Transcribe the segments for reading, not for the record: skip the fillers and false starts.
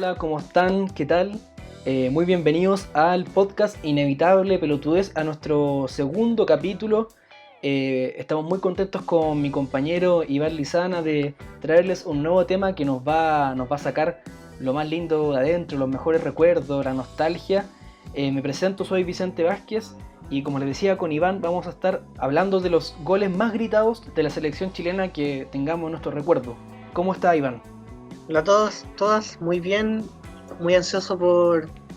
Hola, ¿cómo están? ¿Qué tal? Muy bienvenidos al podcast Inevitable Pelotudez, a nuestro segundo capítulo. Estamos muy contentos con mi compañero Iván Lizana de traerles un nuevo tema que nos va a sacar lo más lindo de adentro, los mejores recuerdos, la nostalgia. Me presento, soy Vicente Vázquez y como les decía con Iván vamos a estar hablando de los goles más gritados de la selección chilena que tengamos en nuestro recuerdo. ¿Cómo está Iván? Hola a todos, todas, muy bien, muy ansioso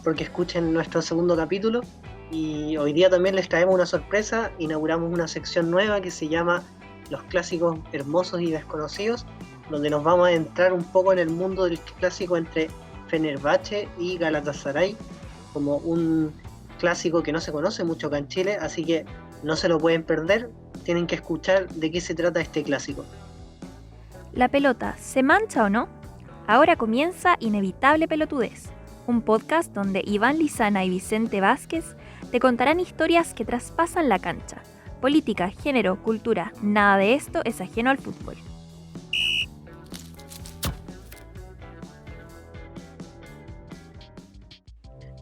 porque escuchen nuestro segundo capítulo y hoy día también les traemos una sorpresa, inauguramos una sección nueva que se llama Los clásicos hermosos y desconocidos, donde nos vamos a entrar un poco en el mundo del clásico entre Fenerbahce y Galatasaray, como un clásico que no se conoce mucho acá en Chile, así que no se lo pueden perder, tienen que escuchar de qué se trata este clásico. ¿La pelota se mancha o no? Ahora comienza Inevitable Pelotudez, un podcast donde Iván Lizana y Vicente Vázquez te contarán historias que traspasan la cancha. Política, género, cultura, nada de esto es ajeno al fútbol.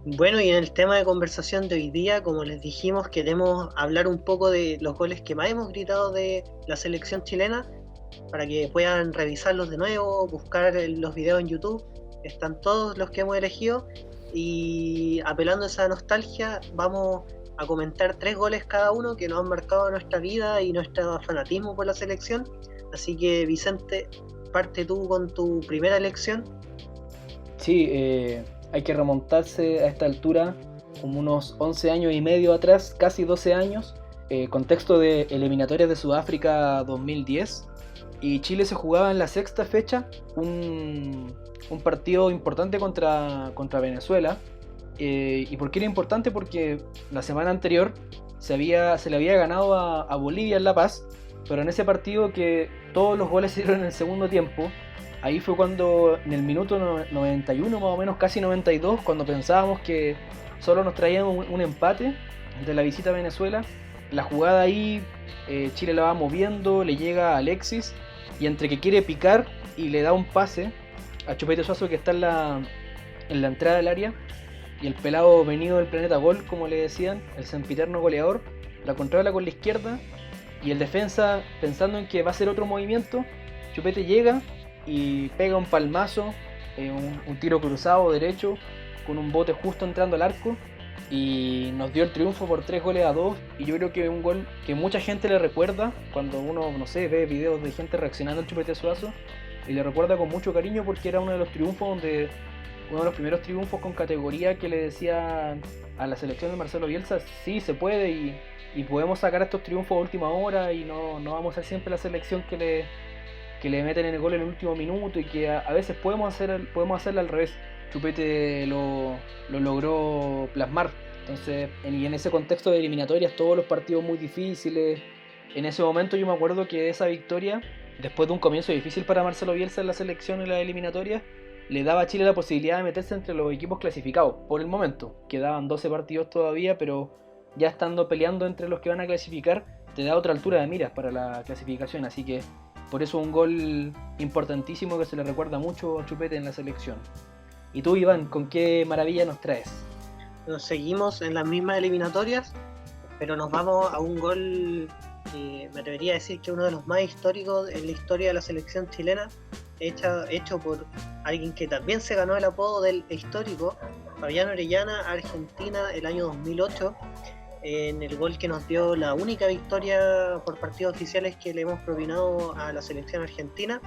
Bueno, y en el tema de conversación de hoy día, como les dijimos, queremos hablar un poco de los goles que más hemos gritado de la selección chilena, para que puedan revisarlos de nuevo, buscar los videos en YouTube, están todos los que hemos elegido, y apelando a esa nostalgia, vamos a comentar 3 goles cada uno que nos han marcado nuestra vida y nuestro fanatismo por la selección. Así que Vicente, parte tú con tu primera elección. Sí, hay que remontarse a esta altura como unos 11 años y medio atrás, casi 12 años, contexto de eliminatorias de Sudáfrica 2010, y Chile se jugaba en la sexta fecha un partido importante contra Venezuela. ¿Y por qué era importante? Porque la semana anterior se le había ganado a Bolivia en La Paz, pero en ese partido que todos los goles se dieron en el segundo tiempo. Ahí fue cuando en el minuto 91 más o menos, casi 92, cuando pensábamos que solo nos traían un empate de la visita a Venezuela. La jugada ahí, Chile la va moviendo, le llega a Alexis y entre que quiere picar y le da un pase a Chupete Suazo que está en la entrada del área, y el pelado venido del planeta gol, como le decían, el sempiterno goleador, la controla con la izquierda y el defensa, pensando en que va a hacer otro movimiento, Chupete llega y pega un palmazo, un tiro cruzado derecho con un bote justo entrando al arco y nos dio el triunfo por 3-2. Y yo creo que es un gol que mucha gente le recuerda cuando uno, no sé, ve videos de gente reaccionando al Chupete Suazo, y le recuerda con mucho cariño porque era uno de los primeros triunfos con categoría que le decía a la selección de Marcelo Bielsa: sí, se puede y podemos sacar estos triunfos a última hora y no vamos a ser siempre la selección que le meten en el gol en el último minuto, y que a veces podemos hacerla al revés. Chupete lo logró plasmar. Entonces, en ese contexto de eliminatorias, todos los partidos muy difíciles, en ese momento yo me acuerdo que esa victoria, después de un comienzo difícil para Marcelo Bielsa en la selección en las eliminatorias, le daba a Chile la posibilidad de meterse entre los equipos clasificados. Por el momento, quedaban 12 partidos todavía, pero ya estando peleando entre los que van a clasificar, te da otra altura de miras para la clasificación. Así que por eso un gol importantísimo que se le recuerda mucho a Chupete en la selección. ¿Y tú, Iván, con qué maravilla nos traes? Nos seguimos en las mismas eliminatorias, pero nos vamos a un gol que me atrevería a decir que uno de los más históricos en la historia de la selección chilena, hecho por alguien que también se ganó el apodo del histórico, Fabián Orellana, Argentina, el año 2008, en el gol que nos dio la única victoria por partidos oficiales que le hemos propinado a la selección argentina,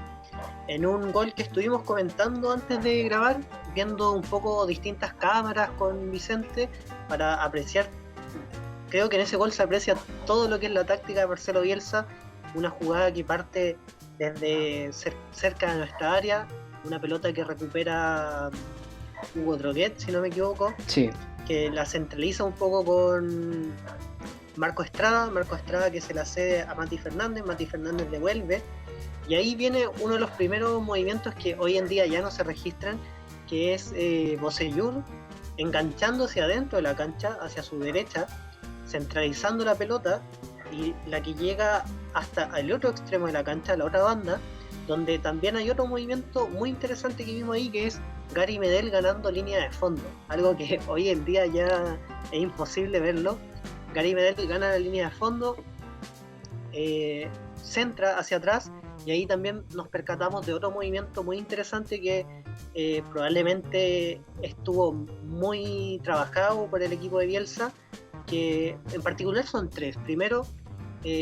en un gol que estuvimos comentando antes de grabar, viendo un poco distintas cámaras con Vicente para apreciar. Creo que en ese gol se aprecia todo lo que es la táctica de Marcelo Bielsa, una jugada que parte desde cerca de nuestra área, una pelota que recupera Hugo Droguet, si no me equivoco, Sí, que la centraliza un poco con Marco Estrada que se la cede a Mati Fernández devuelve, y ahí viene uno de los primeros movimientos que hoy en día ya no se registran, que es Bocellur enganchándose adentro de la cancha hacia su derecha, centralizando la pelota, y la que llega hasta el otro extremo de la cancha, la otra banda, donde también hay otro movimiento muy interesante que vimos ahí, que es Gary Medel ganando línea de fondo, algo que hoy en día ya es imposible verlo. Gary Medel gana la línea de fondo, centra hacia atrás, y ahí también nos percatamos de otro movimiento muy interesante que probablemente estuvo muy trabajado por el equipo de Bielsa, que en particular son tres. Primero,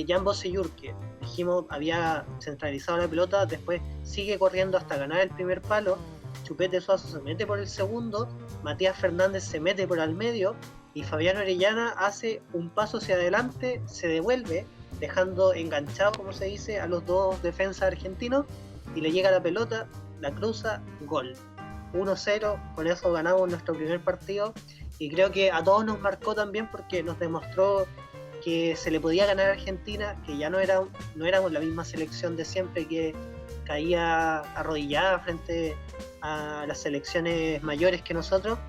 Jan Bosseyur, que dijimos había centralizado la pelota, después sigue corriendo hasta ganar el primer palo, Chupete Suazo se mete por el segundo, Matías Fernández se mete por al medio, y Fabián Orellana hace un paso hacia adelante, se devuelve, dejando enganchado, como se dice, a los dos defensas argentinos, y le llega la pelota, la cruza, gol. 1-0, con eso ganamos nuestro primer partido, y creo que a todos nos marcó también porque nos demostró que se le podía ganar a Argentina, que ya no éramos la misma selección de siempre que caía arrodillada frente a las selecciones mayores que nosotros,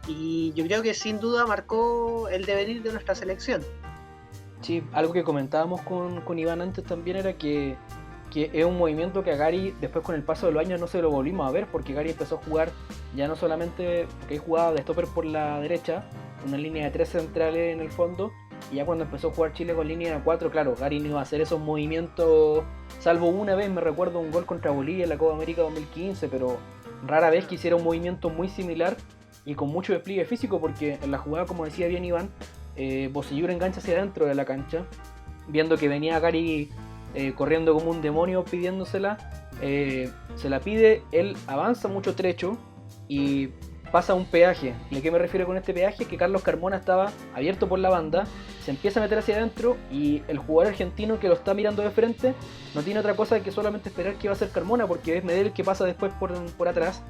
y yo creo que sin duda marcó el devenir de nuestra selección. Sí, algo que comentábamos con Iván antes también era que es un movimiento que a Gary después con el paso de los años no se lo volvimos a ver, porque Gary empezó a jugar ya no solamente porque jugaba de stopper por la derecha, una línea de 3 centrales en el fondo, y ya cuando empezó a jugar Chile con línea de 4, claro, Gary no iba a hacer esos movimientos, salvo una vez, me recuerdo un gol contra Bolivia en la Copa América 2015, pero rara vez que hiciera un movimiento muy similar y con mucho despliegue físico, porque en la jugada, como decía bien Iván, Bosseyur engancha hacia adentro de la cancha, viendo que venía Gary corriendo como un demonio pidiéndosela, se la pide, él avanza mucho trecho y pasa un peaje. ¿Y a qué me refiero con este peaje? Que Carlos Carmona estaba abierto por la banda, se empieza a meter hacia adentro y el jugador argentino que lo está mirando de frente no tiene otra cosa que solamente esperar que va a ser Carmona, porque es Medel que pasa después por atrás.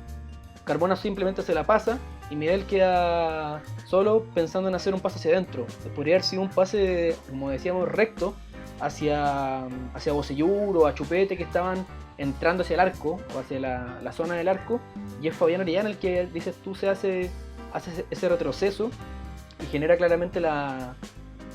Carmona simplemente se la pasa y Medel queda solo pensando en hacer un pase hacia adentro. Podría haber sido un pase, como decíamos, recto hacia Bosseyur o a Chupete, que estaban entrando hacia el arco o hacia la zona del arco, y es Fabián Orellana el que, dices tú, se hace ese retroceso y genera claramente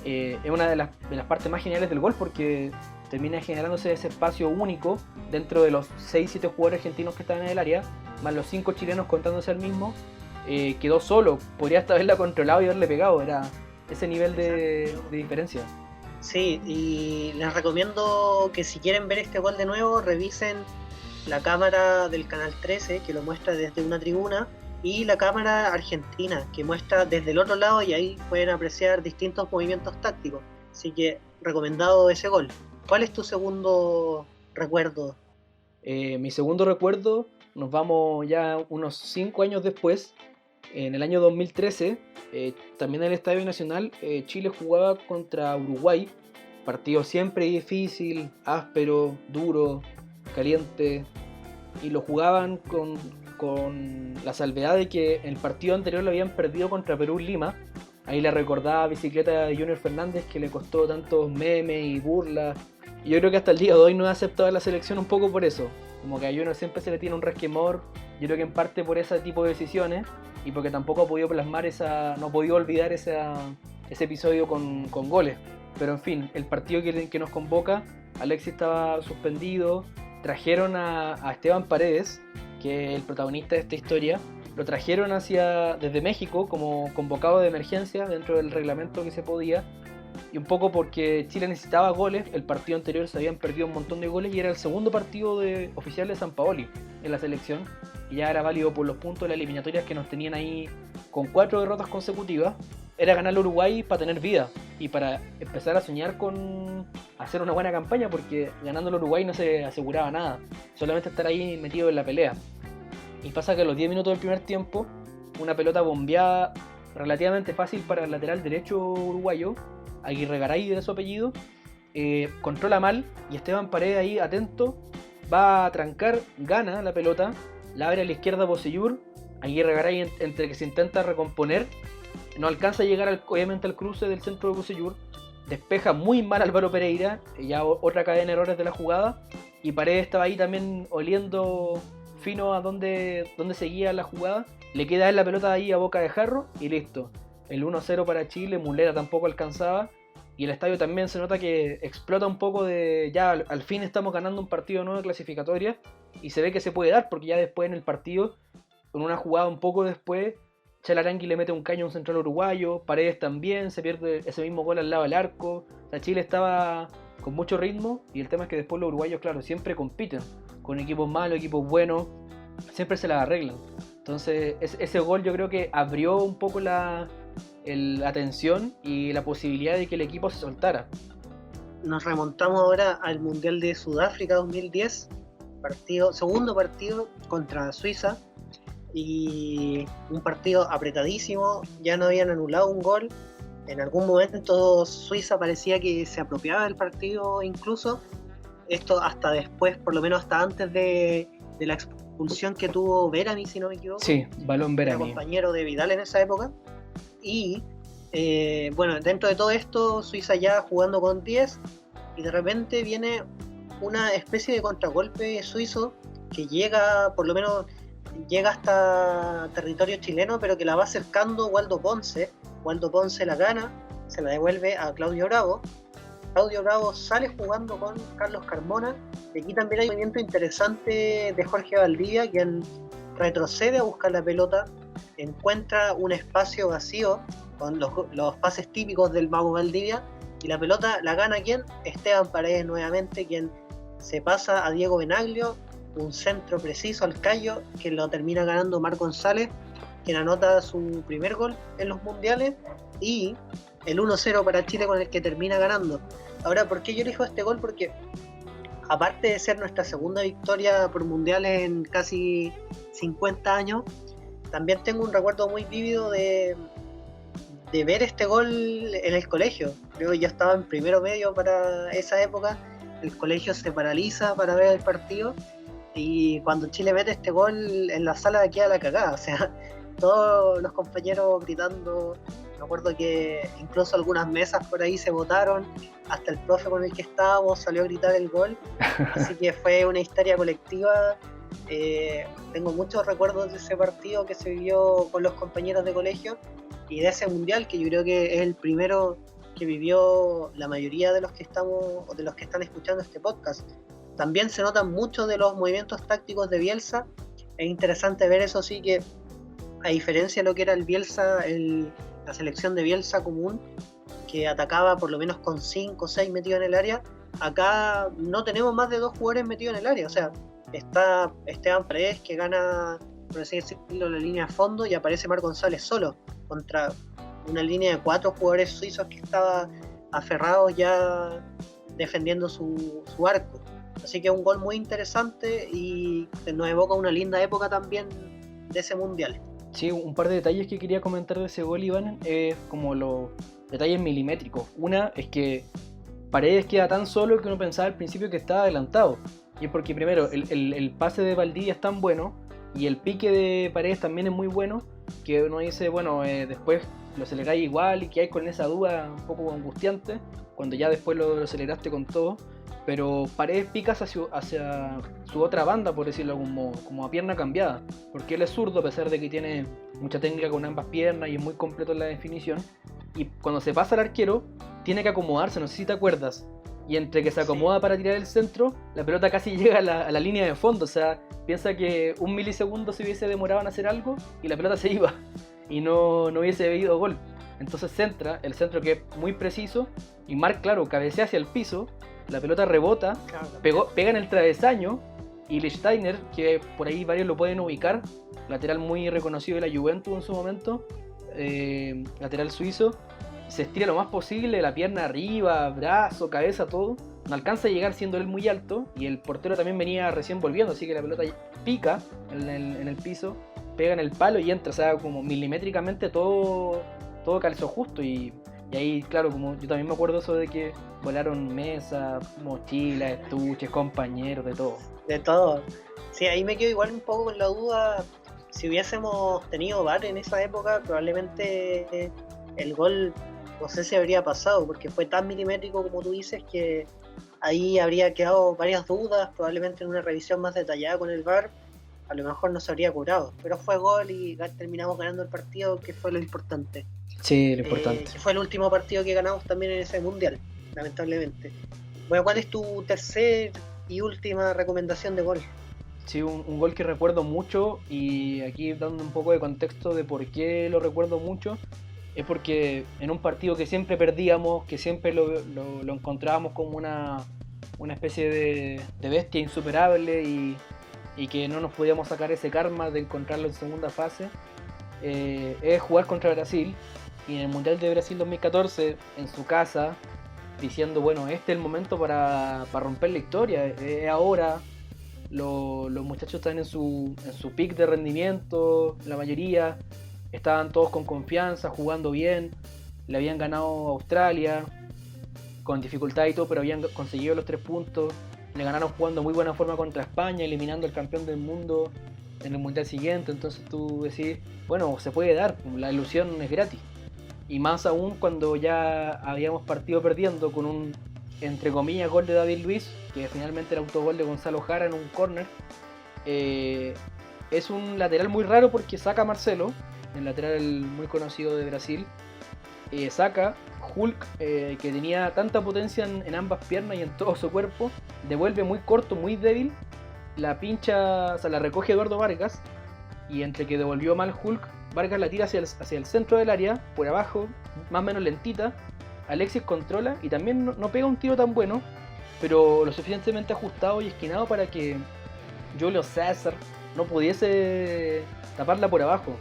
es una de las partes más geniales del gol, porque termina generándose ese espacio único dentro de los 6-7 jugadores argentinos que estaban en el área, más los 5 chilenos contándose al mismo. Quedó solo, podría hasta haberla controlado y haberle pegado, era ese nivel de diferencia. Sí, y les recomiendo que si quieren ver este gol de nuevo, revisen la cámara del Canal 13, que lo muestra desde una tribuna, y la cámara argentina, que muestra desde el otro lado, y ahí pueden apreciar distintos movimientos tácticos. Así que recomendado ese gol. ¿Cuál es tu segundo recuerdo? Mi segundo recuerdo, nos vamos ya unos 5 años después, en el año 2013, también en el Estadio Nacional, Chile jugaba contra Uruguay, partido siempre difícil, áspero, duro, caliente, y lo jugaban con la salvedad de que el partido anterior lo habían perdido contra Perú en Lima. Ahí la recordada bicicleta de Junior Fernández que le costó tantos memes y burlas, y yo creo que hasta el día de hoy no ha aceptado la selección un poco por eso, como que a Junior siempre se le tiene un resquemor, yo creo que en parte por ese tipo de decisiones, y porque tampoco ha podido plasmar no ha podido olvidar ese episodio con goles. Pero en fin, el partido que nos convoca, Alexis estaba suspendido, trajeron a Esteban Paredes, que es el protagonista de esta historia, lo trajeron desde México como convocado de emergencia dentro del reglamento que se podía, y un poco porque Chile necesitaba goles. El partido anterior se habían perdido un montón de goles y era el segundo partido oficial de Sampaoli en la selección, y ya era válido por los puntos de las eliminatorias que nos tenían ahí con 4 derrotas consecutivas. Era ganar a Uruguay para tener vida y para empezar a soñar con hacer una buena campaña, porque ganando al Uruguay no se aseguraba nada, solamente estar ahí metido en la pelea. Y pasa que a los 10 minutos del primer tiempo, una pelota bombeada relativamente fácil para el lateral derecho uruguayo, Aguirre Garay de su apellido, controla mal, y Esteban Paredes ahí atento, va a trancar, gana la pelota, la abre a la izquierda Bosseyur, Aguirre Garay entre que se intenta recomponer, no alcanza a llegar obviamente al cruce del centro de Bosseyur, despeja muy mal Álvaro Pereira, ya otra cadena de errores de la jugada, y Paredes estaba ahí también oliendo fino a dónde seguía la jugada, le queda la pelota ahí a boca de jarro y listo. El 1-0 para Chile, Mulera tampoco alcanzaba, y el estadio también se nota que explota un poco de ya al fin estamos ganando un partido nuevo de clasificatoria, y se ve que se puede dar porque ya después en el partido en una jugada un poco después, Chalarangui le mete un caño a un central uruguayo, Paredes también, se pierde ese mismo gol al lado del arco. O sea, Chile estaba con mucho ritmo y el tema es que después los uruguayos, claro, siempre compiten con equipos malos, equipos buenos, siempre se las arreglan. Entonces ese gol yo creo que abrió un poco la tensión y la posibilidad de que el equipo se soltara. Nos remontamos ahora al Mundial de Sudáfrica 2010, segundo partido contra Suiza, y un partido apretadísimo, ya no habían anulado un gol. En algún momento Suiza parecía que se apropiaba del partido incluso, esto hasta después, por lo menos hasta antes de la expulsión que tuvo Verani, si no me equivoco. Sí, balón Verani. Era compañero de Vidal en esa época. Y bueno, dentro de todo esto, Suiza ya jugando con 10, y de repente viene una especie de contragolpe suizo que llega, por lo menos llega hasta territorio chileno, pero que la va acercando Waldo Ponce. Waldo Ponce la gana, se la devuelve a Claudio Bravo. Claudio Bravo sale jugando con Carlos Carmona, y aquí también hay un movimiento interesante de Jorge Valdivia, quien retrocede a buscar la pelota, encuentra un espacio vacío con los pases típicos del mago Valdivia, y la pelota la gana ¿quién? Esteban Paredes nuevamente, quien se pasa a Diego Benaglio, un centro preciso al callo que lo termina ganando Marc González, quien anota su primer gol en los mundiales, y el 1-0 para Chile con el que termina ganando. Ahora, ¿por qué yo elijo este gol? Porque aparte de ser nuestra segunda victoria por mundiales en casi 50 años, también tengo un recuerdo muy vívido de ver este gol en el colegio. Creo que yo estaba en primero medio para esa época, el colegio se paraliza para ver el partido, y cuando Chile mete este gol en la sala queda la cagada, o sea, todos los compañeros gritando. Me acuerdo que incluso algunas mesas por ahí se botaron, hasta el profe con el que estábamos salió a gritar el gol, así que fue una histeria colectiva. Tengo muchos recuerdos de ese partido que se vivió con los compañeros de colegio, y de ese mundial que yo creo que es el primero que vivió la mayoría de los que están escuchando este podcast. También se notan mucho de los movimientos tácticos de Bielsa. Es interesante ver eso, sí, que a diferencia de lo que era el Bielsa, la selección de Bielsa común, que atacaba por lo menos con 5 o 6 metidos en el área, acá no tenemos más de 2 jugadores metidos en el área. O sea, está Esteban Paredes, que gana, por así decirlo, la línea de fondo, y aparece Marc González solo contra una línea de 4 jugadores suizos que estaban aferrados ya defendiendo su arco. Así que un gol muy interesante y nos evoca una linda época también de ese mundial. Sí, un par de detalles que quería comentar de ese gol, Iván, es como los detalles milimétricos. Una es que Paredes queda tan solo que uno pensaba al principio que estaba adelantado. Y es porque primero el pase de Valdivia es tan bueno y el pique de Paredes también es muy bueno, que uno dice, bueno, después lo aceleráis igual, y que hay con esa duda un poco angustiante cuando ya después lo aceleraste con todo. Pero Paredes pica hacia su otra banda, por decirlo como a pierna cambiada, porque él es zurdo a pesar de que tiene mucha técnica con ambas piernas y es muy completo en la definición, y cuando se pasa al arquero tiene que acomodarse, no sé si te acuerdas, y entre que se acomoda para tirar el centro, la pelota casi llega a la línea de fondo. O sea, piensa que un milisegundo se hubiese demorado en hacer algo y la pelota se iba y no hubiese habido gol. Entonces centra, el centro que es muy preciso, y Marc, claro, cabecea hacia el piso, la pelota rebota, pega en el travesaño, y Lichtsteiner, que por ahí varios lo pueden ubicar, lateral muy reconocido de la Juventus en su momento, lateral suizo, se estira lo más posible, la pierna arriba, brazo, cabeza, todo, no alcanza a llegar siendo él muy alto, y el portero también venía recién volviendo, así que la pelota pica en el piso, pega en el palo y entra, o sea, como milimétricamente todo calzó justo, y ahí, claro, como yo también me acuerdo eso de que volaron mesas, mochilas, estuches, compañeros, de todo. De todo. Sí, ahí me quedo igual un poco con la duda. Si hubiésemos tenido VAR en esa época, probablemente el gol no sé si habría pasado, porque fue tan milimétrico como tú dices que ahí habría quedado varias dudas. Probablemente en una revisión más detallada con el VAR a lo mejor no se habría curado, pero fue gol y terminamos ganando el partido, que fue lo importante. Sí, lo importante. Que fue el último partido que ganamos también en ese mundial, lamentablemente. Bueno, ¿cuál es tu tercer y última recomendación de gol? Sí, un gol que recuerdo mucho, y aquí dando un poco de contexto de por qué lo recuerdo mucho, es porque en un partido que siempre perdíamos, que siempre lo encontrábamos como una especie de bestia insuperable, y que no nos podíamos sacar ese karma de encontrarlo en segunda fase, es jugar contra Brasil, y en el Mundial de Brasil 2014, en su casa, diciendo, bueno, este es el momento para romper la historia, es ahora. Los muchachos están en su peak de rendimiento, la mayoría estaban todos con confianza, jugando bien, le habían ganado a Australia con dificultad y todo, pero habían conseguido los 3 puntos, le ganaron jugando muy buena forma contra España, eliminando al campeón del mundo en el mundial siguiente. Entonces tú decís, bueno, se puede dar, la ilusión es gratis, y más aún cuando ya habíamos partido perdiendo con un, entre comillas, gol de David Luiz, que finalmente era autogol de Gonzalo Jara en un córner. Es un lateral muy raro porque saca a Marcelo, el lateral muy conocido de Brasil, saca Hulk, que tenía tanta potencia en ambas piernas y en todo su cuerpo, devuelve muy corto, muy débil, la pincha, o sea, la recoge Eduardo Vargas, y entre que devolvió mal Hulk, Vargas la tira hacia el centro del área, por abajo, más o menos lentita. Alexis controla y también no pega un tiro tan bueno, pero lo suficientemente ajustado y esquinado para que Julio César no pudiese taparla por abajo.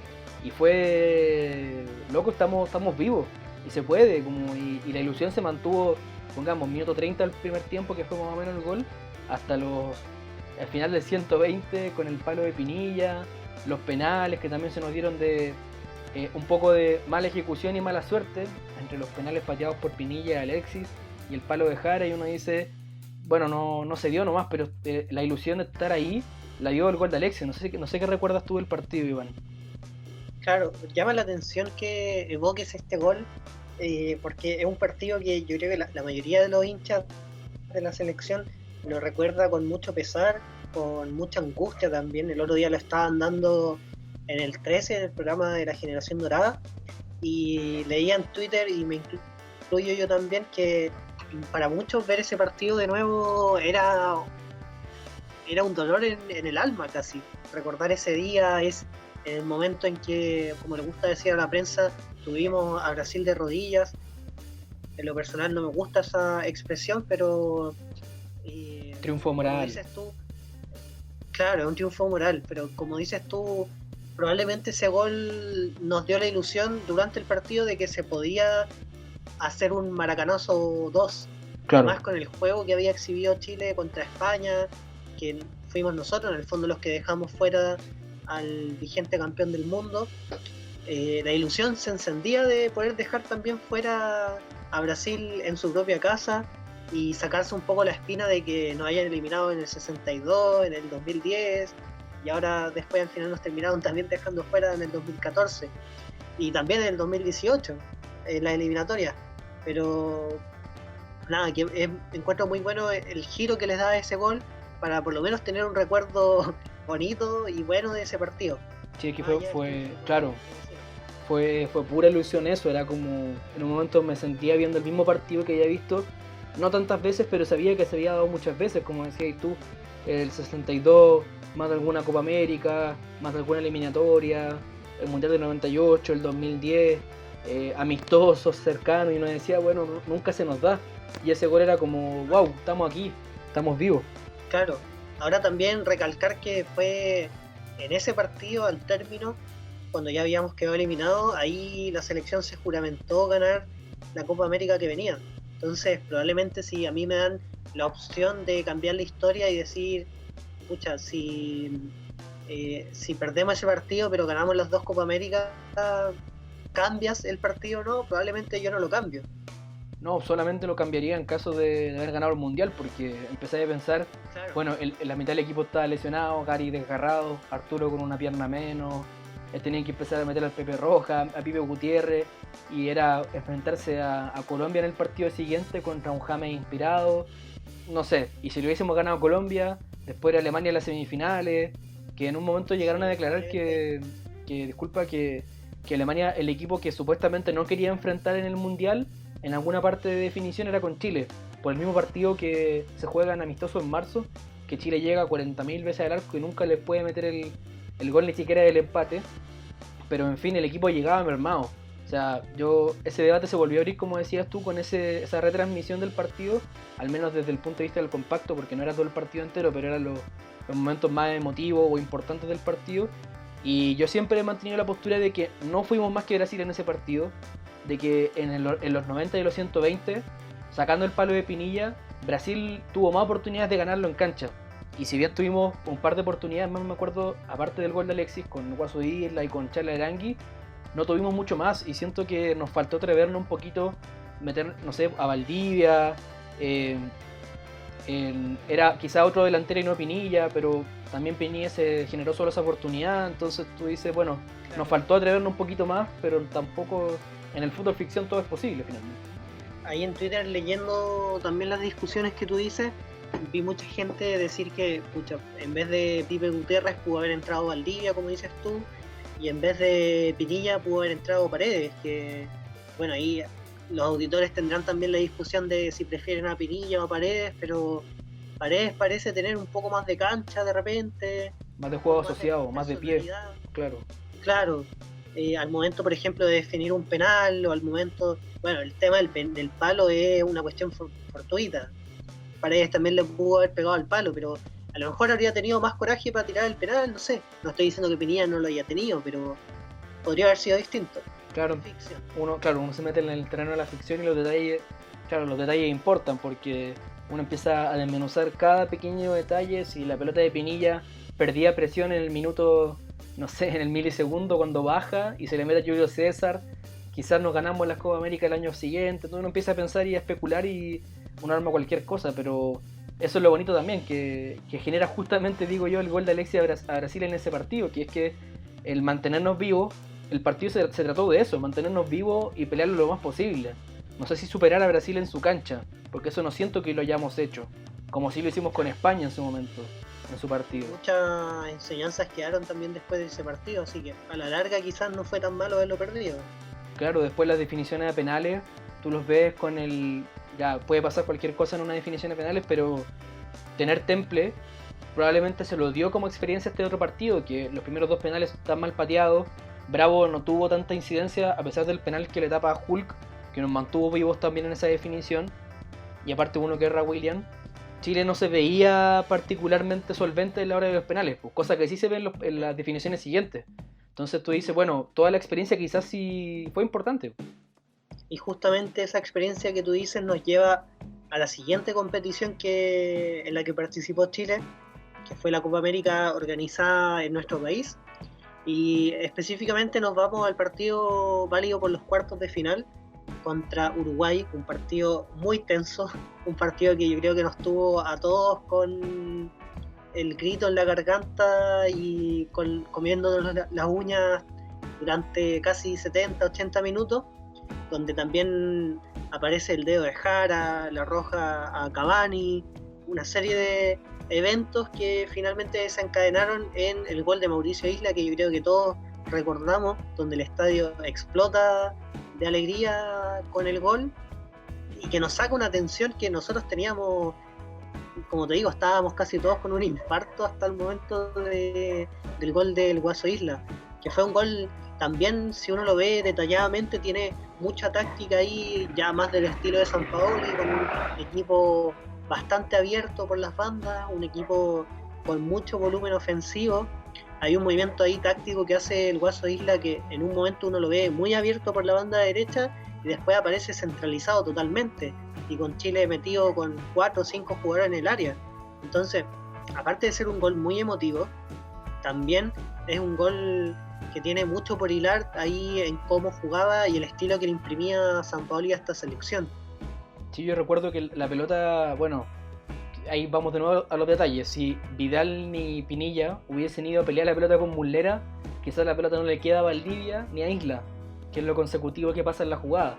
Y fue, loco, estamos vivos, y se puede, y la ilusión se mantuvo, pongamos, minuto 30 del primer tiempo, que fue más o menos el gol, hasta al final del 120, con el palo de Pinilla, los penales que también se nos dieron de un poco de mala ejecución y mala suerte, entre los penales pateados por Pinilla y Alexis y el palo de Jara, y uno dice, bueno, no se dio nomás, pero la ilusión de estar ahí la dio el gol de Alexis. No sé qué recuerdas tú del partido, Iván. Claro, llama la atención que evoques este gol, porque es un partido que yo creo que la mayoría de los hinchas de la selección lo recuerda con mucho pesar, con mucha angustia también. El otro día lo estaban dando en el 13, en el programa de la Generación Dorada, y leía en Twitter, y me incluyo yo también, que para muchos ver ese partido de nuevo era un dolor en el alma casi. Recordar ese día es el momento en que, como le gusta decir a la prensa, tuvimos a Brasil de rodillas. En lo personal no me gusta esa expresión, pero triunfo moral. Como dices tú, claro, es un triunfo moral, pero como dices tú, probablemente ese gol nos dio la ilusión durante el partido de que se podía hacer un Maracanazo 2. Claro. Más con el juego que había exhibido Chile contra España, que fuimos nosotros, en el fondo, los que dejamos fuera al vigente campeón del mundo. La ilusión se encendía de poder dejar también fuera a Brasil en su propia casa y sacarse un poco la espina de que nos hayan eliminado en el 62, en el 2010, y ahora después al final nos terminaron también dejando fuera en el 2014 y también en el 2018 en la eliminatoria. Pero nada, que encuentro muy bueno el giro que les da ese gol para por lo menos tener un recuerdo bonito y bueno de ese partido. Sí, que fue claro, fue pura ilusión eso. Era como, en un momento me sentía viendo el mismo partido que había visto, no tantas veces, pero sabía que se había dado muchas veces, como decías tú, el 62, más de alguna Copa América, más de alguna eliminatoria, el Mundial del 98, el 2010, amistosos, cercanos, y uno decía, bueno, nunca se nos da. Y ese gol era como, wow, estamos aquí, estamos vivos. Claro, ahora también recalcar que fue en ese partido, al término, cuando ya habíamos quedado eliminados, ahí la selección se juramentó ganar la Copa América que venía. Entonces, probablemente si a mí me dan la opción de cambiar la historia y decir, pucha, si perdemos ese partido pero ganamos las 2 Copa América, ¿cambias el partido o no? Probablemente yo no lo cambio. No, solamente lo cambiaría en caso de haber ganado el Mundial, porque empecé a pensar, claro, bueno, la mitad del equipo estaba lesionado, Gary desgarrado, Arturo con una pierna menos, tenían que empezar a meter al Pepe Roja, a Pipe Gutiérrez, y era enfrentarse a Colombia en el partido siguiente contra un James inspirado, no sé, y si lo hubiésemos ganado a Colombia, después era Alemania en las semifinales, que en un momento llegaron a declarar que Alemania, el equipo que supuestamente no quería enfrentar en el Mundial, en alguna parte de definición era con Chile, por el mismo partido que se juegan amistosos en marzo, que Chile llega 40.000 veces al arco y nunca les puede meter el gol ni siquiera del empate. Pero en fin, el equipo llegaba mermado. O sea, ese debate se volvió a abrir, como decías tú, con esa retransmisión del partido, al menos desde el punto de vista del compacto, porque no era todo el partido entero, pero eran los momentos más emotivos o importantes del partido. Y yo siempre he mantenido la postura de que no fuimos más que Brasil en ese partido, de que en los 90 y los 120, sacando el palo de Pinilla, Brasil tuvo más oportunidades de ganarlo en cancha. Y si bien tuvimos un par de oportunidades más, me acuerdo, aparte del gol de Alexis, con Guaso Isla y con Charles Arangui, no tuvimos mucho más. Y siento que nos faltó atrevernos un poquito, meter, no sé, a Valdivia, era quizá otro delantero y no Pinilla, pero también Pinilla se generó solo esa oportunidad. Entonces tú dices, bueno, claro, nos faltó atrevernos un poquito más, pero tampoco, en el fútbol ficción todo es posible finalmente. Ahí en Twitter, leyendo también las discusiones que tú dices, vi mucha gente decir que, pucha, en vez de Pipe Gutiérrez pudo haber entrado Valdivia, como dices tú, y en vez de Pinilla pudo haber entrado Paredes, que, bueno, ahí los auditores tendrán también la discusión de si prefieren a Pinilla o a Paredes, pero Paredes parece tener un poco más de cancha de repente. Más de juego asociado, más de pie, claro. Claro, al momento, por ejemplo, de definir un penal, o al momento, bueno, el tema del palo es una cuestión fortuita. Paredes también le pudo haber pegado al palo, pero a lo mejor habría tenido más coraje para tirar el penal, no sé. No estoy diciendo que Pinilla no lo haya tenido, pero podría haber sido distinto. Claro, uno se mete en el terreno de la ficción y los detalles importan, porque uno empieza a desmenuzar cada pequeño detalle. Si la pelota de Pinilla perdía presión en el minuto, no sé, en el milisegundo cuando baja y se le mete a Julio César, quizás nos ganamos la Copa América el año siguiente. Entonces uno empieza a pensar y a especular y uno arma cualquier cosa, pero eso es lo bonito también, que genera justamente, digo yo, el gol de Alexis a Brasil en ese partido, que es que el mantenernos vivos, el partido se trató de eso, mantenernos vivos y pelearlo lo más posible. No sé si superar a Brasil en su cancha, porque eso no siento que lo hayamos hecho, como si lo hicimos con España en su momento, en su partido. Muchas enseñanzas quedaron también después de ese partido, así que a la larga quizás no fue tan malo haberlo perdido. Claro, después las definiciones de penales, tú los ves con el... Ya, puede pasar cualquier cosa en una definición de penales, pero tener temple probablemente se lo dio como experiencia a este otro partido, que los primeros dos penales están mal pateados. Bravo no tuvo tanta incidencia a pesar del penal que le tapa a Hulk, que nos mantuvo vivos también en esa definición, y aparte uno que erra William. Chile no se veía particularmente solvente en la hora de los penales, pues, cosa que sí se ve en las definiciones siguientes. Entonces tú dices, bueno, toda la experiencia quizás sí fue importante. Y justamente esa experiencia que tú dices nos lleva a la siguiente competición en la que participó Chile, que fue la Copa América organizada en nuestro país. Y específicamente nos vamos al partido válido por los cuartos de final contra Uruguay, un partido muy tenso, un partido que yo creo que nos tuvo a todos con el grito en la garganta y comiéndonos las uñas durante casi 70-80 minutos, donde también aparece el dedo de Jara, la roja a Cavani, una serie de eventos que finalmente desencadenaron en el gol de Mauricio Isla, que yo creo que todos recordamos, donde el estadio explota de alegría con el gol y que nos saca una tensión que nosotros teníamos, como te digo, estábamos casi todos con un infarto hasta el momento del gol del Guaso Isla, que fue un gol también, si uno lo ve detalladamente, tiene mucha táctica ahí, ya más del estilo de Sampaoli, con un equipo bastante abierto por las bandas, un equipo con mucho volumen ofensivo. Hay un movimiento ahí táctico que hace el Guaso Isla que en un momento uno lo ve muy abierto por la banda derecha y después aparece centralizado totalmente, y con Chile metido con 4 o 5 jugadores en el área. Entonces, aparte de ser un gol muy emotivo, también es un gol que tiene mucho por hilar ahí en cómo jugaba y el estilo que le imprimía Sampaoli a esta selección. Sí, yo recuerdo que la pelota, bueno, ahí vamos de nuevo a los detalles. Si Vidal ni Pinilla hubiesen ido a pelear la pelota con Muslera, quizás la pelota no le queda a Valdivia ni a Isla, que es lo consecutivo que pasa en la jugada.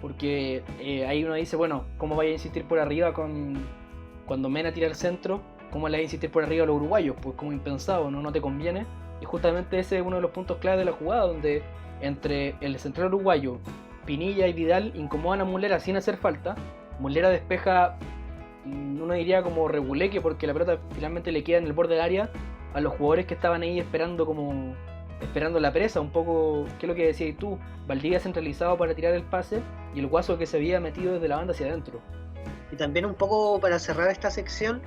Porque ahí uno dice, bueno, ¿cómo vaya a insistir por arriba cuando Mena tira el centro? ¿Cómo le va a insistir por arriba a los uruguayos? Pues como impensado, no te conviene. Y justamente ese es uno de los puntos clave de la jugada, donde entre el central uruguayo, Pinilla y Vidal incomodan a Muslera sin hacer falta. Muslera despeja uno diría como reguleque, porque la pelota finalmente le queda en el borde del área a los jugadores que estaban ahí esperando la presa, un poco, ¿qué es lo que decías tú? Valdivia centralizado para tirar el pase y el Guaso que se había metido desde la banda hacia adentro. Y también un poco para cerrar esta sección,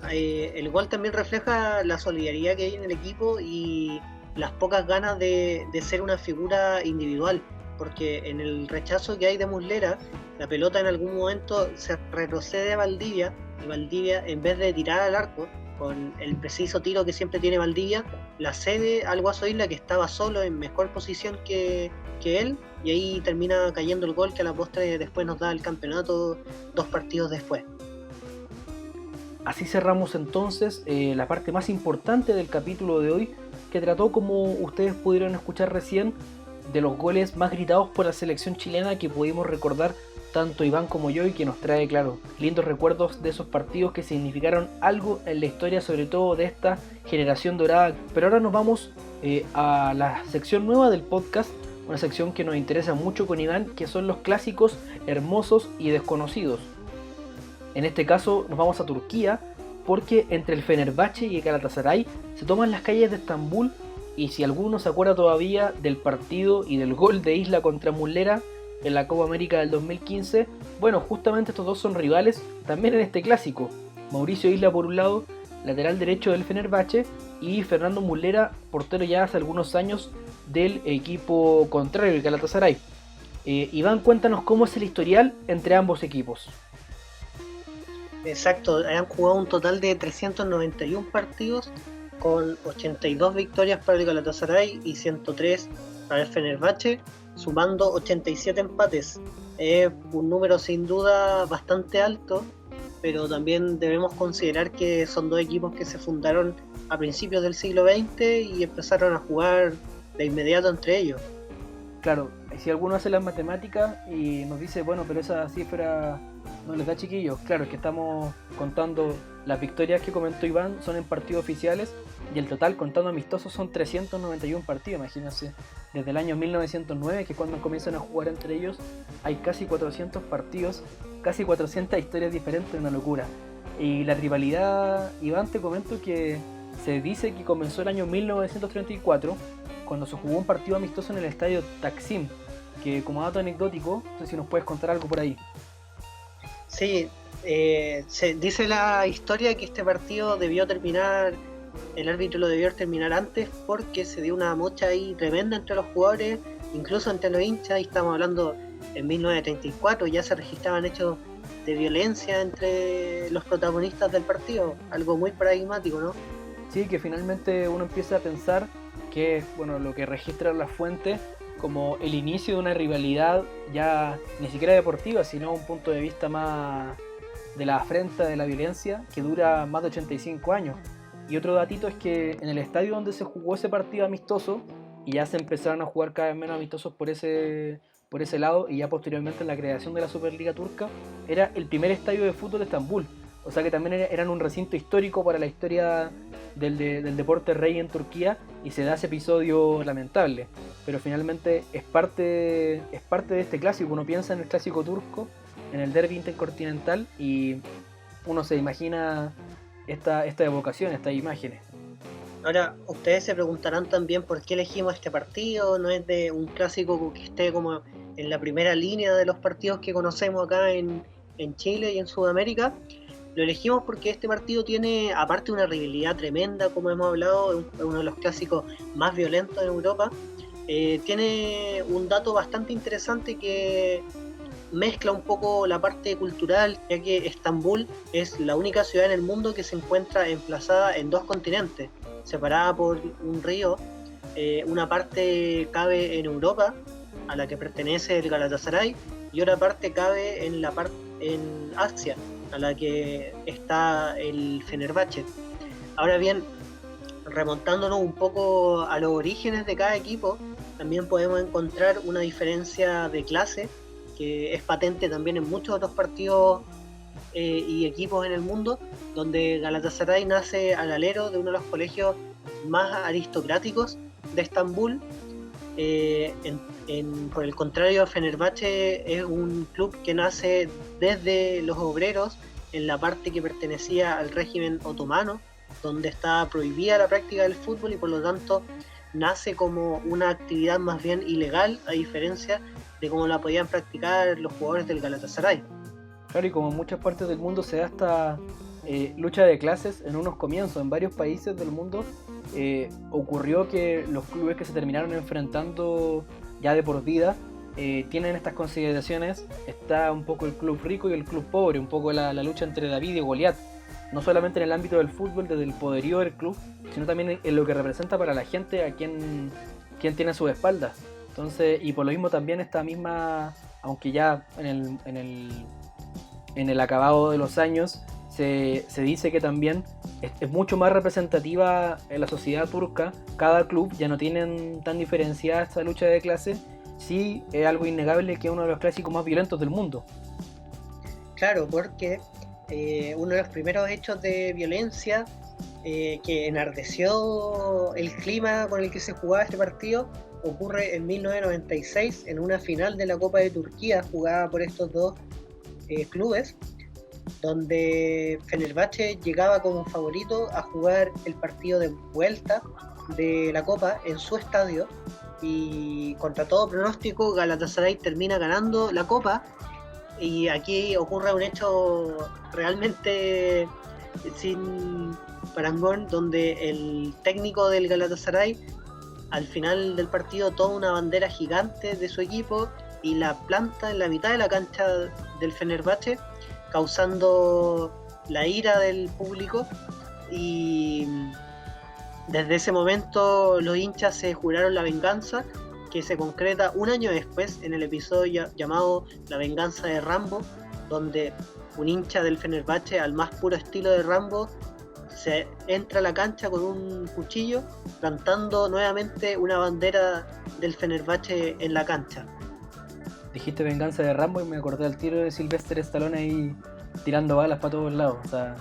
el gol también refleja la solidaridad que hay en el equipo y las pocas ganas de ser una figura individual, porque en el rechazo que hay de Muslera, la pelota en algún momento se retrocede a Valdivia, y Valdivia, en vez de tirar al arco con el preciso tiro que siempre tiene Valdivia, la cede al Guaso Isla, que estaba solo en mejor posición que él, y ahí termina cayendo el gol que a la postre después nos da el campeonato 2 partidos después. Así cerramos entonces la parte más importante del capítulo de hoy, que trató, como ustedes pudieron escuchar recién, de los goles más gritados por la selección chilena que pudimos recordar tanto Iván como yo, y que nos trae, claro, lindos recuerdos de esos partidos que significaron algo en la historia, sobre todo de esta generación dorada. Pero ahora nos vamos a la sección nueva del podcast, una sección que nos interesa mucho con Iván, que son los clásicos hermosos y desconocidos. En este caso nos vamos a Turquía, porque entre el Fenerbahçe y el Galatasaray se toman las calles de Estambul, y si alguno se acuerda todavía del partido y del gol de Isla contra Muslera en la Copa América del 2015, bueno, justamente estos dos son rivales también en este clásico. Mauricio Isla por un lado, lateral derecho del Fenerbahçe, y Fernando Muslera, portero ya hace algunos años del equipo contrario, el Galatasaray. Iván, cuéntanos cómo es el historial entre ambos equipos. Exacto, han jugado un total de 391 partidos, con 82 victorias para el Galatasaray y 103 para el Fenerbahçe, sumando 87 empates. Es un número sin duda bastante alto, pero también debemos considerar que son dos equipos que se fundaron a principios del siglo XX y empezaron a jugar de inmediato entre ellos. Claro, si alguno hace las matemáticas y nos dice, bueno, pero esa cifra no les da, chiquillos, claro, es que estamos contando las victorias que comentó Iván, son en partidos oficiales, y el total contando amistosos son 391 partidos, imagínense. Desde el año 1909, que es cuando comienzan a jugar entre ellos, hay casi 400 partidos, casi 400 historias diferentes, una locura. Y la rivalidad, Iván, te comento que se dice que comenzó el año 1934, cuando se jugó un partido amistoso en el estadio Taksim, que como dato anecdótico, no sé si nos puedes contar algo por ahí. Sí, se dice la historia que este partido el árbitro lo debió terminar antes porque se dio una mocha ahí tremenda entre los jugadores, incluso entre los hinchas, y estamos hablando en 1934, ya se registraban hechos de violencia entre los protagonistas del partido, algo muy paradigmático, ¿no? Sí, que finalmente uno empieza a pensar que es, bueno, lo que registra la fuente como el inicio de una rivalidad ya ni siquiera deportiva, sino un punto de vista más de la afrenta, de la violencia, que dura más de 85 años. Y otro datito es que en el estadio donde se jugó ese partido amistoso, y ya se empezaron a jugar cada vez menos amistosos por ese lado, y ya posteriormente en la creación de la Superliga Turca, era el primer estadio de fútbol de Estambul. O sea que también eran un recinto histórico para la historia del deporte rey en Turquía, y se da ese episodio lamentable. Pero finalmente es parte de este clásico. Uno piensa en el clásico turco, en el derbi intercontinental, y uno se imagina esta evocación, estas imágenes. Ahora, ustedes se preguntarán también por qué elegimos este partido. No es de un clásico que esté como en la primera línea de los partidos que conocemos acá en Chile y en Sudamérica. Lo elegimos porque este partido tiene, aparte, una rivalidad tremenda, como hemos hablado, es uno de los clásicos más violentos en Europa. Tiene un dato bastante interesante que mezcla un poco la parte cultural, ya que Estambul es la única ciudad en el mundo que se encuentra emplazada en dos continentes, separada por un río. Una parte cabe en Europa, a la que pertenece el Galatasaray, y otra parte cabe en Asia, a la que está el Fenerbahçe. Ahora bien, remontándonos un poco a los orígenes de cada equipo, también podemos encontrar una diferencia de clase que es patente también en muchos otros partidos y equipos en el mundo, donde Galatasaray nace al alero de uno de los colegios más aristocráticos de Estambul. Por el contrario, Fenerbahçe es un club que nace desde los obreros en la parte que pertenecía al régimen otomano, donde estaba prohibida la práctica del fútbol y por lo tanto nace como una actividad más bien ilegal, a diferencia de cómo la podían practicar los jugadores del Galatasaray. Claro, y como en muchas partes del mundo se da esta lucha de clases en unos comienzos, en varios países del mundo, ocurrió que los clubes que se terminaron enfrentando ya de por vida tienen estas consideraciones. Está un poco el club rico y el club pobre, un poco la lucha entre David y Goliat, no solamente en el ámbito del fútbol, desde el poderío del club, sino también en lo que representa para la gente a quien tiene a sus espaldas. Entonces, y por lo mismo también esta misma, aunque ya en el acabado de los años se dice que también es mucho más representativa en la sociedad turca. Cada club ya no tienen tan diferenciada esta lucha de clase. Sí, es algo innegable que es uno de los clásicos más violentos del mundo. Claro, porque uno de los primeros hechos de violencia que enardeció el clima con el que se jugaba este partido ocurre en 1996 en una final de la Copa de Turquía jugada por estos dos clubes, donde Fenerbahce llegaba como favorito a jugar el partido de vuelta de la Copa en su estadio, y contra todo pronóstico Galatasaray termina ganando la Copa. Y aquí ocurre un hecho realmente sin parangón, donde el técnico del Galatasaray al final del partido toma una bandera gigante de su equipo y la planta en la mitad de la cancha del Fenerbahce, causando la ira del público, y desde ese momento los hinchas se juraron la venganza, que se concreta un año después en el episodio llamado La venganza de Rambo, donde un hincha del Fenerbahce, al más puro estilo de Rambo, se entra a la cancha con un cuchillo, plantando nuevamente una bandera del Fenerbahce en la cancha. Dijiste venganza de Rambo y me acordé al tiro de Sylvester Stallone ahí tirando balas para todos lados. O sea,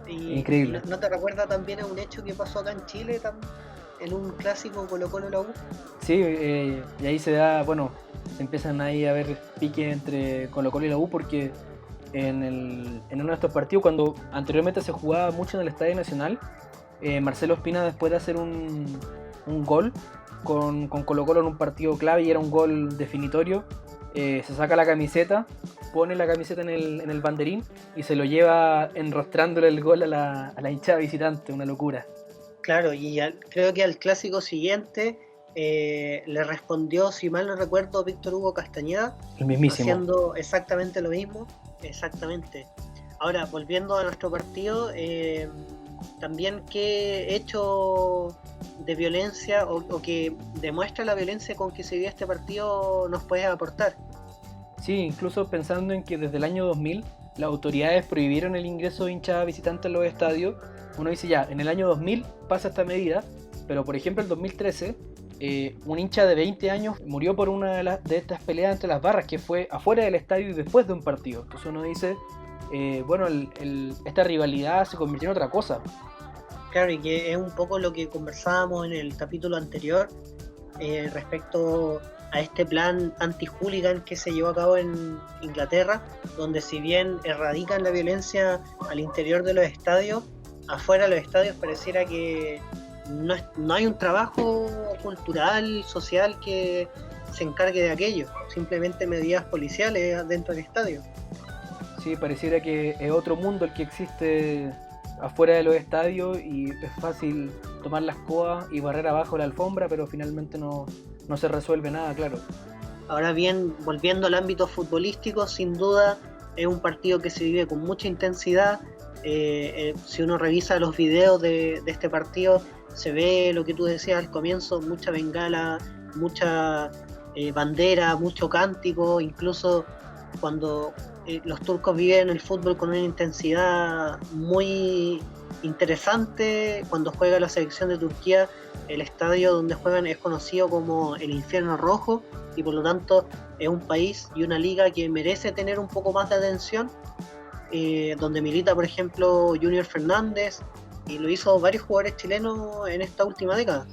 increíble. ¿No te recuerda también a un hecho que pasó acá en Chile, en un clásico Colo-Colo-La U? Sí, y ahí se empiezan ahí a ver pique entre Colo-Colo y la U, porque en uno de estos partidos, cuando anteriormente se jugaba mucho en el Estadio Nacional, Marcelo Espina, después de hacer un gol con Colo-Colo en un partido clave y era un gol definitorio, se saca la camiseta, pone la camiseta en el banderín y se lo lleva enrostrándole el gol a la hinchada visitante. Una locura. Claro, y creo que al clásico siguiente le respondió, si mal no recuerdo, Víctor Hugo Castañeda, el mismísimo, haciendo exactamente lo mismo. Exactamente. Ahora, volviendo a nuestro partido, también qué hecho de violencia o que demuestra la violencia con que se vive este partido nos puede aportar. Sí, incluso pensando en que desde el año 2000 las autoridades prohibieron el ingreso de hinchada visitante a los estadios. Uno dice ya, en el año 2000 pasa esta medida, pero por ejemplo en 2013 un hincha de 20 años murió por una de estas peleas entre las barras, que fue afuera del estadio y después de un partido. Entonces uno dice, esta rivalidad se convirtió en otra cosa. Claro, y que es un poco lo que conversábamos en el capítulo anterior respecto a este plan anti-hooligan que se llevó a cabo en Inglaterra, donde si bien erradican la violencia al interior de los estadios, afuera de los estadios pareciera que no hay un trabajo cultural, social que se encargue de aquello, simplemente medidas policiales dentro del estadio. Sí, pareciera que es otro mundo el que existe afuera de los estadios y es fácil tomar la escoba y barrer abajo la alfombra, pero finalmente no se resuelve nada, claro. Ahora bien, volviendo al ámbito futbolístico, sin duda es un partido que se vive con mucha intensidad. Si uno revisa los videos de este partido, se ve lo que tú decías al comienzo, mucha bengala, mucha bandera, mucho cántico, incluso cuando los turcos viven el fútbol con una intensidad muy interesante. Cuando juega la selección de Turquía, el estadio donde juegan es conocido como el Infierno Rojo, y por lo tanto es un país y una liga que merece tener un poco más de atención, donde milita por ejemplo Junior Fernández, y lo hizo varios jugadores chilenos en esta última década.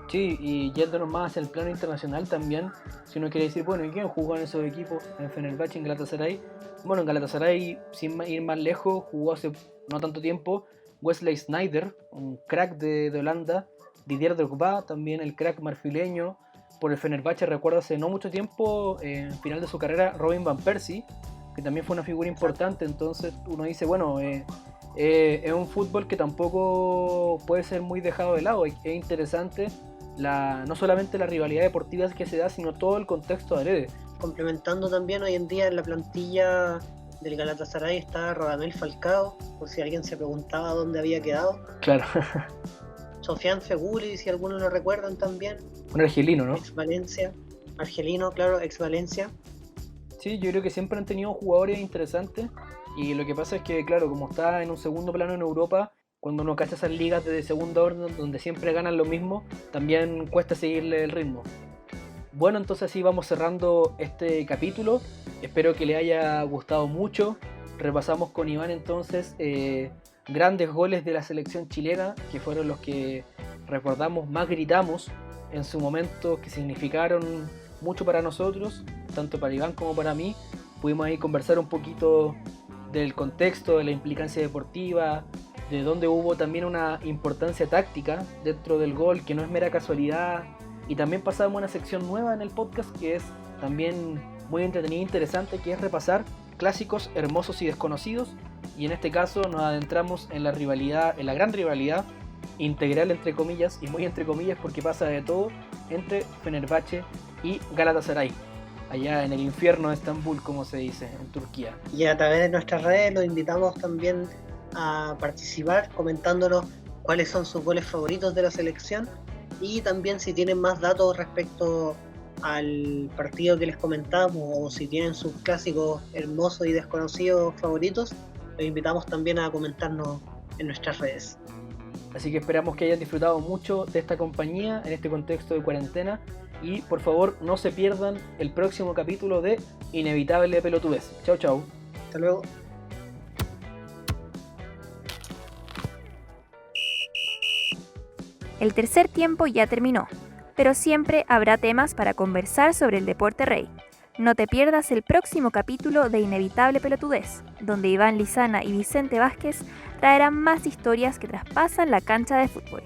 Sí, y yéndonos más hacia el plano internacional también, si uno quiere decir, bueno, ¿y quién jugó en esos equipos? En Fenerbahce, en Galatasaray. Bueno, en Galatasaray, sin ir más lejos, jugó hace no tanto tiempo Wesley Sneijder, un crack de Holanda, Didier Drogba, también el crack marfileño. Por el Fenerbahce recuerdo hace no mucho tiempo, en final de su carrera, Robin Van Persie, que también fue una figura importante. Entonces uno dice, bueno, es un fútbol que tampoco puede ser muy dejado de lado. Es interesante no solamente la rivalidad deportiva que se da, sino todo el contexto de Arede. Complementando también, hoy en día en la plantilla del Galatasaray está Radamel Falcao, por si alguien se preguntaba dónde había quedado. Claro. Sofiane Feghouli, si algunos lo recuerdan también. Un argelino, ¿no? Ex Valencia. Argelino, claro, ex Valencia. Sí, yo creo que siempre han tenido jugadores interesantes. Y lo que pasa es que, claro, como está en un segundo plano en Europa, cuando uno cacha esas ligas de segunda orden donde siempre ganan lo mismo, también cuesta seguirle el ritmo. Bueno, entonces así vamos cerrando este capítulo. Espero que le haya gustado mucho. Repasamos con Iván entonces grandes goles de la selección chilena, que fueron los que recordamos, más gritamos en su momento, que significaron mucho para nosotros, tanto para Iván como para mí. Pudimos ahí conversar un poquito del contexto, de la implicancia deportiva, de donde hubo también una importancia táctica dentro del gol, que no es mera casualidad. Y también pasamos una sección nueva en el podcast que es también muy entretenida e interesante, que es repasar clásicos hermosos y desconocidos. Y en este caso nos adentramos en la rivalidad, en la gran rivalidad integral entre comillas, y muy entre comillas porque pasa de todo, entre Fenerbahce y Galatasaray, allá en el infierno de Estambul, como se dice, en Turquía. Y a través de nuestras redes los invitamos también a participar comentándonos cuáles son sus goles favoritos de la selección, y también si tienen más datos respecto al partido que les comentamos, o si tienen sus clásicos hermosos y desconocidos favoritos, los invitamos también a comentarnos en nuestras redes. Así que esperamos que hayan disfrutado mucho de esta compañía en este contexto de cuarentena, y por favor no se pierdan el próximo capítulo de Inevitable Pelotudez. Chau chau. Hasta luego. El tercer tiempo ya terminó, pero siempre habrá temas para conversar sobre el deporte rey. No te pierdas el próximo capítulo de Inevitable Pelotudez, donde Iván Lizana y Vicente Vázquez traerán más historias que traspasan la cancha de fútbol.